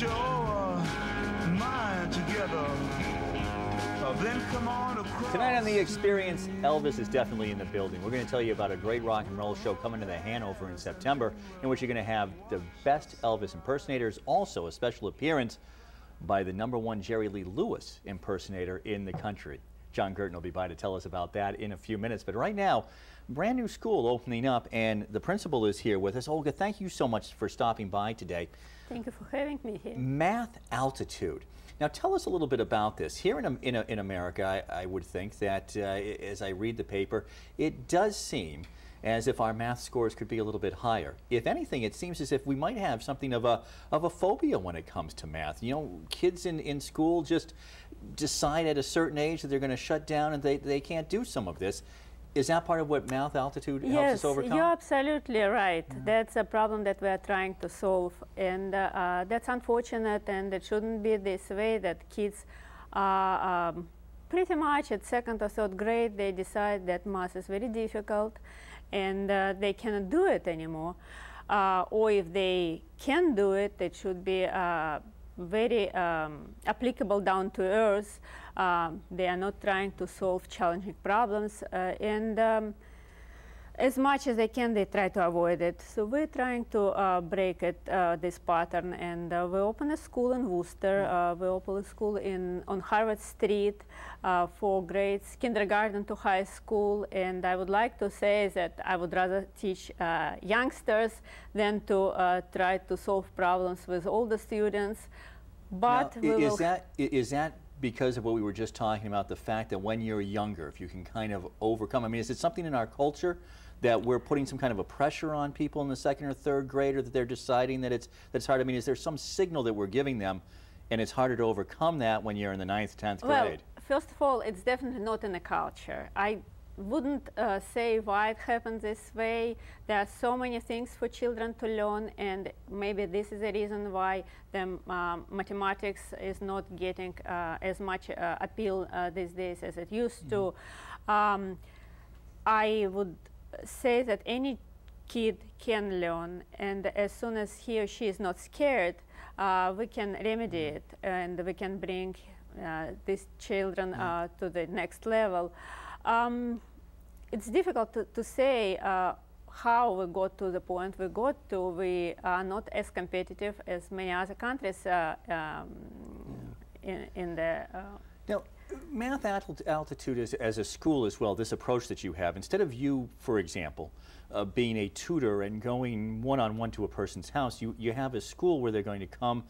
get your mind together. Then come on across. Tonight on The Experience, Elvis is definitely in the building. We're going to tell you about a great rock and roll show coming to the Hanover in September, in which you're going to have the best Elvis impersonators, also a special appearance by the #1 Jerry Lee Lewis impersonator in the country. John Gurton will be by to tell us about that in a few minutes. But right now, brand new school opening up, and the principal is here with us. Olga, thank you so much for stopping by today. Thank you for having me here. MathAltitude. Now tell us a little bit about this. Here in America, I would think that as I read the paper, it does seem as if our math scores could be a little bit higher. If anything, it seems as if we might have something of a phobia when it comes to math. You know, kids in school just decide at a certain age that they're going to shut down and they can't do some of this. Is that part of what MathAltitude helps us overcome? Yes, you're absolutely right. That's a problem that we are trying to solve, and that's unfortunate, and it shouldn't be this way, that kids pretty much at 2nd or 3rd grade they decide that math is very difficult and they cannot do it anymore. Or if they can do it, it should be very applicable, down to earth. They are not trying to solve challenging problems, and as much as they can, they try to avoid it. So we're trying to break it, this pattern, and we open a school in Worcester. We open a school on Harvard Street for grades, kindergarten to high school, and I would like to say that I would rather teach youngsters than to try to solve problems with older students. But now, is that because of what we were just talking about, the fact that when you're younger, if you can kind of overcome, I mean, is it something in our culture that we're putting some kind of a pressure on people in the 2nd or 3rd grade, or that they're deciding that it's hard? I mean, is there some signal that we're giving them and it's harder to overcome that when you're in the 9th, 10th grade? Well, first of all, it's definitely not in the culture. I wouldn't say why it happens this way. There are so many things for children to learn, and maybe this is the reason why the mathematics is not getting as much appeal these days as it used to. I would say that any kid can learn, and as soon as he or she is not scared, we can remedy it, and we can bring these children to the next level. It's difficult to say how we got to the point we got to. We are not as competitive as many other countries in the... Now, MathAltitude as a school as well, this approach that you have, instead of you, for example, being a tutor and going one-on-one to a person's house, you have a school where they're going to come,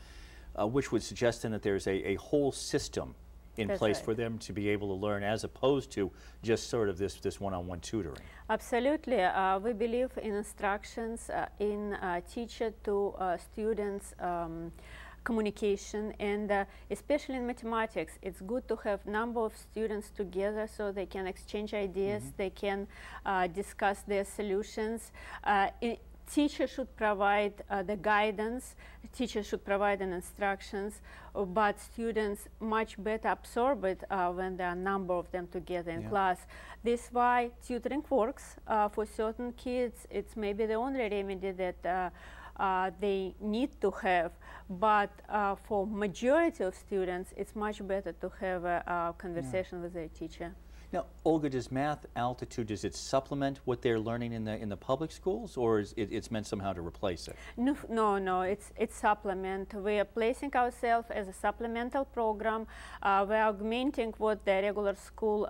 which would suggest then that there's a whole system in place for them to be able to learn, as opposed to just sort of this one-on-one tutoring. Absolutely. We believe in instructions, in teacher to students communication, and especially in mathematics, it's good to have number of students together so they can exchange ideas, they can discuss their solutions. Teacher should provide the guidance, teacher should provide an instructions, but students much better absorb it when there are a number of them together in class. This is why tutoring works. For certain kids, it's maybe the only remedy that they need to have, but for majority of students, it's much better to have a conversation with their teacher. Now, Olga, does MathAltitude, does it supplement what they're learning in the public schools, or is it's meant somehow to replace it? No, it's supplement. We are placing ourselves as a supplemental program. We are augmenting what the regular school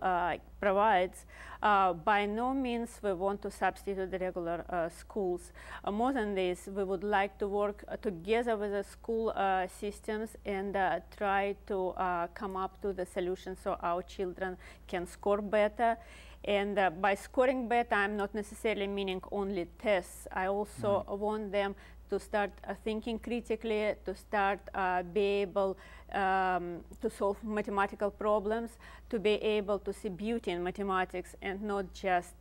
provides. By no means we want to substitute the regular schools. More than this, we would like to work together with the school systems and try to come up to the solution so our children can score better. And by scoring better, I'm not necessarily meaning only tests. I also want them to start thinking critically, to start be able to solve mathematical problems, to be able to see beauty in mathematics and not just,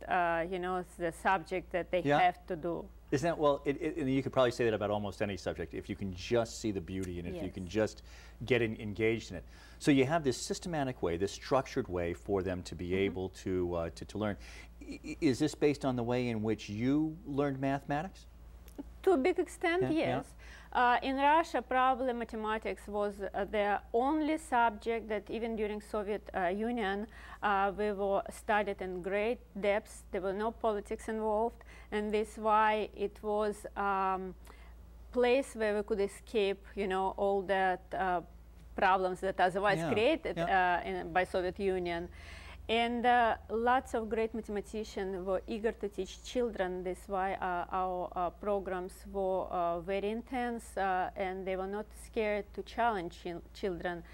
you know, the subject that they have to do. Isn't that, well, you could probably say that about almost any subject, if you can just see the beauty in it, if you can just get engaged in it. So you have this systematic way, this structured way for them to be able to learn. Is this based on the way in which you learned mathematics? To a big extent, Yeah, yes. In Russia, probably mathematics was the only subject that even during Soviet Union we were studied in great depths. There were no politics involved, and this is why it was place where we could escape, you know, all that problems that otherwise created by Soviet Union. And lots of great mathematicians were eager to teach children. This is why our programs were very intense, and they were not scared to challenge children.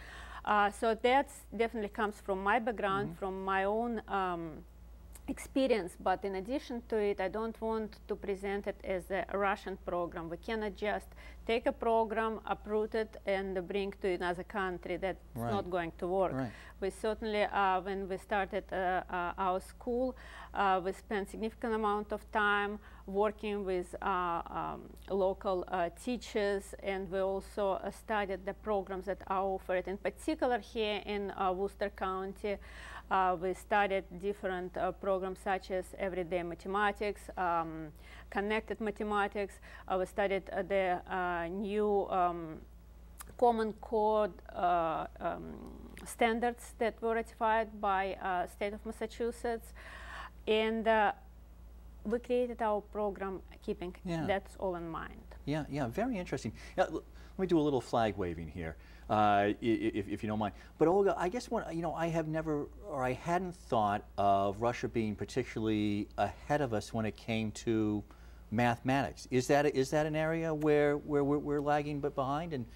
So that definitely comes from my background, from my own experience, but in addition to it, I don't want to present it as a Russian program. We cannot just take a program, uproot it, and bring to another country. That's not going to work. We certainly, when we started our school, we spent significant amount of time working with local teachers, and we also studied the programs that are offered. In particular, here in Worcester County, we studied different programs such as everyday mathematics, connected mathematics. We studied the new Common Core standards that were ratified by state of Massachusetts, and we created our program keeping that's all in mind. Yeah, very interesting. Let me do a little flag waving here. If you don't mind. But Olga, I guess I have never, or I hadn't thought of Russia being particularly ahead of us when it came to mathematics. Is that an area where we're lagging but behind? And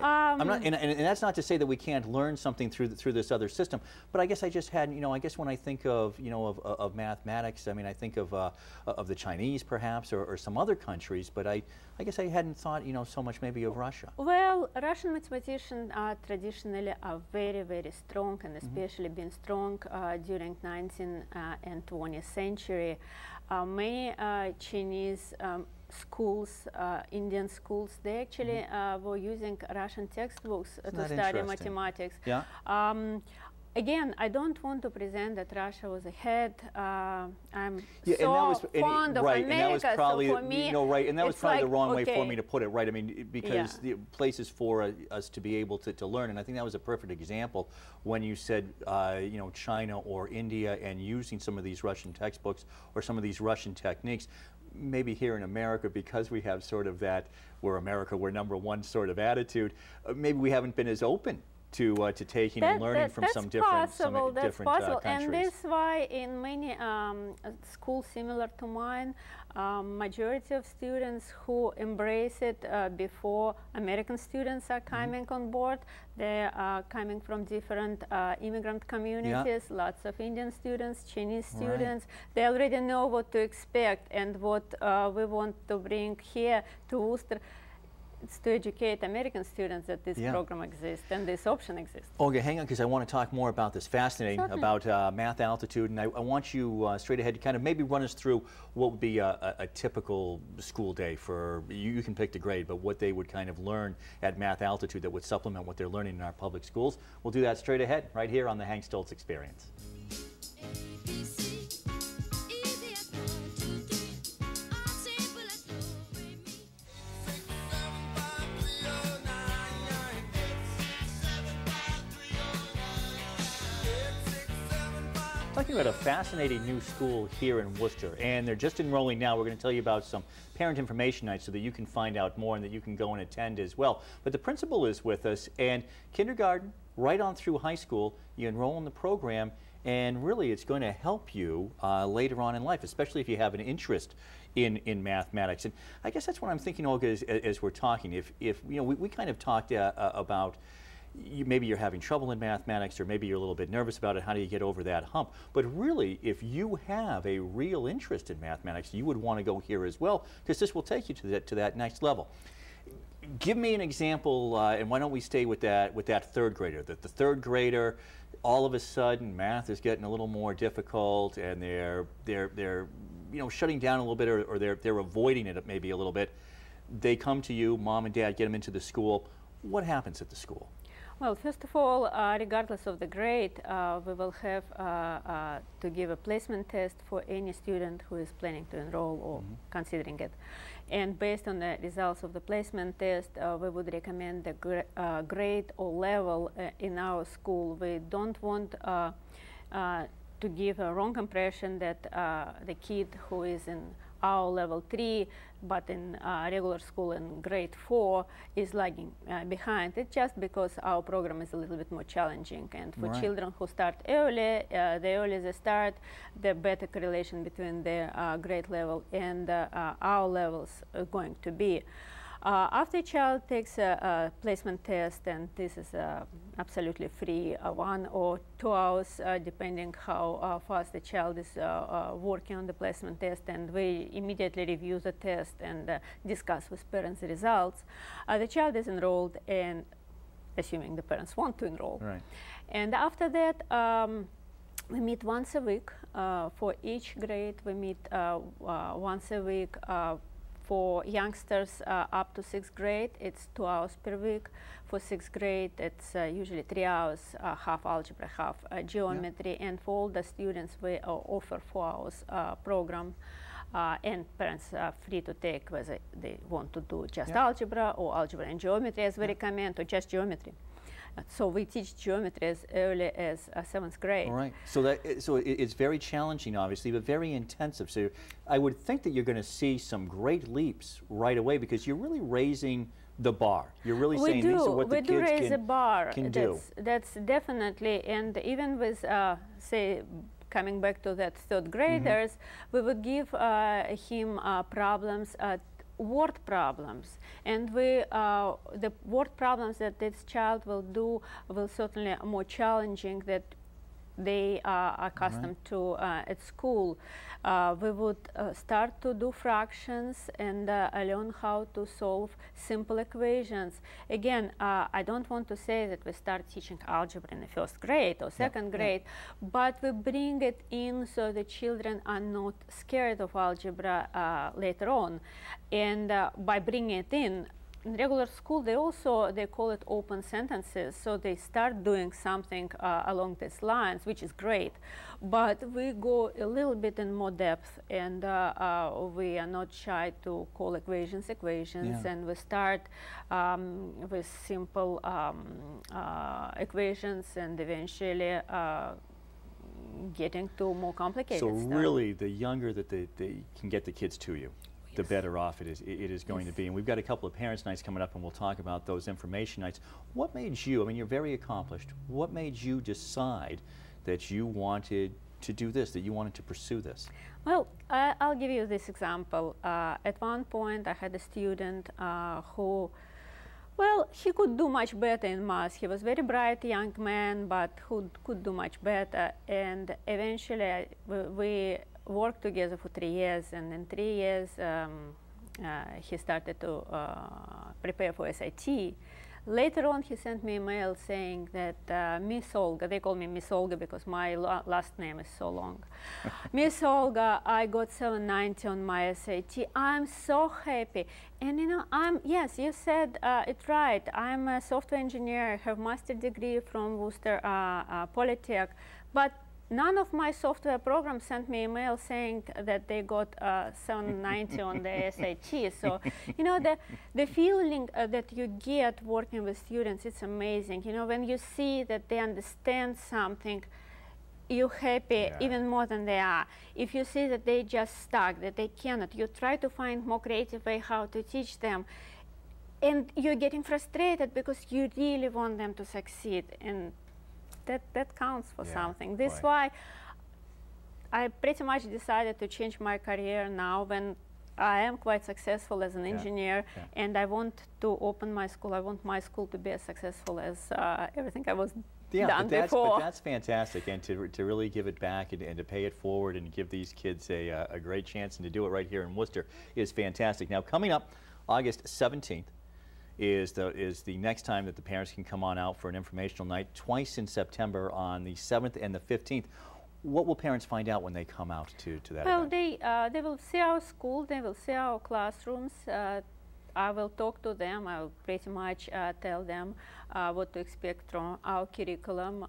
I'm not, and that's not to say that we can't learn something through this other system, but I guess I just hadn't, I guess when I think of, of mathematics, I mean, I think of the Chinese perhaps, or some other countries, but I guess I hadn't thought, so much maybe of Russia. Well, Russian mathematicians traditionally are very, very strong, and especially been strong during 19th and 20th century. Many Chinese schools, Indian schools, they actually were using Russian textbooks to study mathematics. Yeah. Again, I don't want to present that Russia was ahead. I'm fond of America, probably, so for me, and that was probably the wrong way for me to put it, right? I mean, because the places for us to be able to learn, and I think that was a perfect example when you said, China or India, and using some of these Russian textbooks or some of these Russian techniques. Maybe here in America, because we have sort of that, we're #1 sort of attitude, maybe we haven't been as open to taking and learning from some different countries. And that's why in many schools similar to mine, majority of students who embrace it before American students are coming on board. They are coming from different immigrant communities, lots of Indian students, Chinese students. They already know what to expect, and what we want to bring here to Worcester. It's to educate American students that this program exists and this option exists. Olga, hang on, because I want to talk more about this fascinating, about MathAltitude, and I want you straight ahead to kind of maybe run us through what would be a typical school day for, you can pick the grade, but what they would kind of learn at MathAltitude that would supplement what they're learning in our public schools. We'll do that straight ahead, right here on the Hank Stolz Experience. Talking about a fascinating new school here in Worcester, and they're just enrolling now. We're going to tell you about some parent information nights so that you can find out more and that you can go and attend as well. But the principal is with us, and kindergarten right on through high school, you enroll in the program, and really it's going to help you later on in life, especially if you have an interest in mathematics. And I guess that's what I'm thinking, Olga, as we're talking. If we kind of talked about maybe you're having trouble in mathematics, or maybe you're a little bit nervous about it. How do you get over that hump? But really, if you have a real interest in mathematics, you would want to go here as well, because this will take you to that next level. Give me an example, and why don't we stay with that third grader? The third grader, all of a sudden, math is getting a little more difficult, and they're shutting down a little bit, or they're avoiding it maybe a little bit. They come to you, mom and dad get them into the school. What happens at the school? Well, first of all, regardless of the grade, we will have to give a placement test for any student who is planning to enroll or considering it. And based on the results of the placement test, we would recommend the grade or level in our school. We don't want to give a wrong impression that the kid who is in our level 3 but in regular school in grade 4 is lagging behind. It's just because our program is a little bit more challenging, and for children who start early, the earlier they start, the better correlation between the grade level and our levels are going to be. After a child takes a placement test, and this is absolutely free, 1 or 2 hours, depending how fast the child is working on the placement test, and we immediately review the test and discuss with parents the results. The child is enrolled, and assuming the parents want to enroll. Right. And after that, we meet once a week for each grade. We meet once a week. For youngsters up to 6th grade, it's 2 hours per week. For 6th grade, it's usually 3 hours, half algebra, half geometry. Yeah. And for all the students, we offer 4 hours program. And parents are free to take whether they want to do just algebra or algebra and geometry, as we recommend, or just geometry. So we teach geometry as early as 7th grade. All right. So it's very challenging, obviously, but very intensive. So I would think that you're going to see some great leaps right away, because you're really raising the bar. You're really saying these are what the kids raise the bar. Can do. That's definitely, and even with say, coming back to that 3rd graders, we would give him problems. Word problems, and the word problems that this child will do will certainly more challenging that they are accustomed to at school. We would start to do fractions and learn how to solve simple equations. Again, I don't want to say that we start teaching algebra in the 1st grade or 2nd grade, but we bring it in so the children are not scared of algebra later on. And by bringing it in regular school, they call it open sentences, so they start doing something along these lines, which is great. But we go a little bit in more depth, and we are not shy to call equations, and we start with simple equations, and eventually getting to more complicated stuff. So really, the younger that they can get the kids to you, the better off it is going to be. And we've got a couple of parents' nights coming up, and we'll talk about those information nights. What made you, I mean, you're very accomplished, what made you decide that you wanted to do this, that you wanted to pursue this? Well, I'll give you this example. At one point, I had a student who, well, he could do much better in math. He was a very bright young man, but who could do much better. And eventually, we worked together for 3 years, and in 3 years he started to prepare for SAT. Later on, he sent me a mail saying that Miss Olga, they call me Miss Olga because my last name is so long. Miss Olga, I got 790 on my SAT. I'm so happy. And you know, yes, you said it right. I'm a software engineer, I have master's degree from Worcester Polytech, but none of my software programs sent me a mail saying that they got 790 on the SAT. So, you know, the feeling that you get working with students, it's amazing. You know, when you see that they understand something, you're happy even more than they are. If you see that they just stuck, that they cannot, you try to find more creative way how to teach them. And you're getting frustrated because you really want them to succeed. And that counts for something. This is why I pretty much decided to change my career now when I am quite successful as an engineer, and I want to open my school. I want my school to be as successful as everything I was done before. But that's fantastic, and to really give it back and to pay it forward and give these kids a great chance, and to do it right here in Worcester is fantastic. Now, coming up August 17th, is the next time that the parents can come on out for an informational night, twice in September on the 7th and the 15th. What will parents find out when they come out to that event? Well, they will see our school, they will see our classrooms. I will talk to them. I will pretty much tell them what to expect from our curriculum.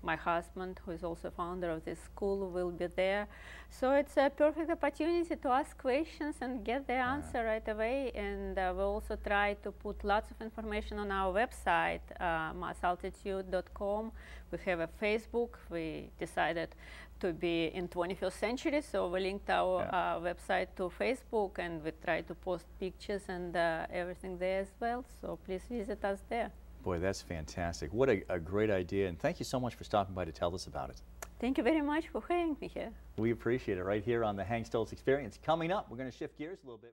My husband, who is also founder of this school, will be there. So it's a perfect opportunity to ask questions and get the answer right away. And we'll also try to put lots of information on our website, MathAltitude.com. We have a Facebook. We decided to be in 21st century, so we linked our website to Facebook, and we try to post pictures and everything there as well. So please visit us there. Boy, that's fantastic. What a great idea, and thank you so much for stopping by to tell us about it. Thank you very much for having me here. We appreciate it right here on the Hank Stolz Experience. Coming up, we're going to shift gears a little bit.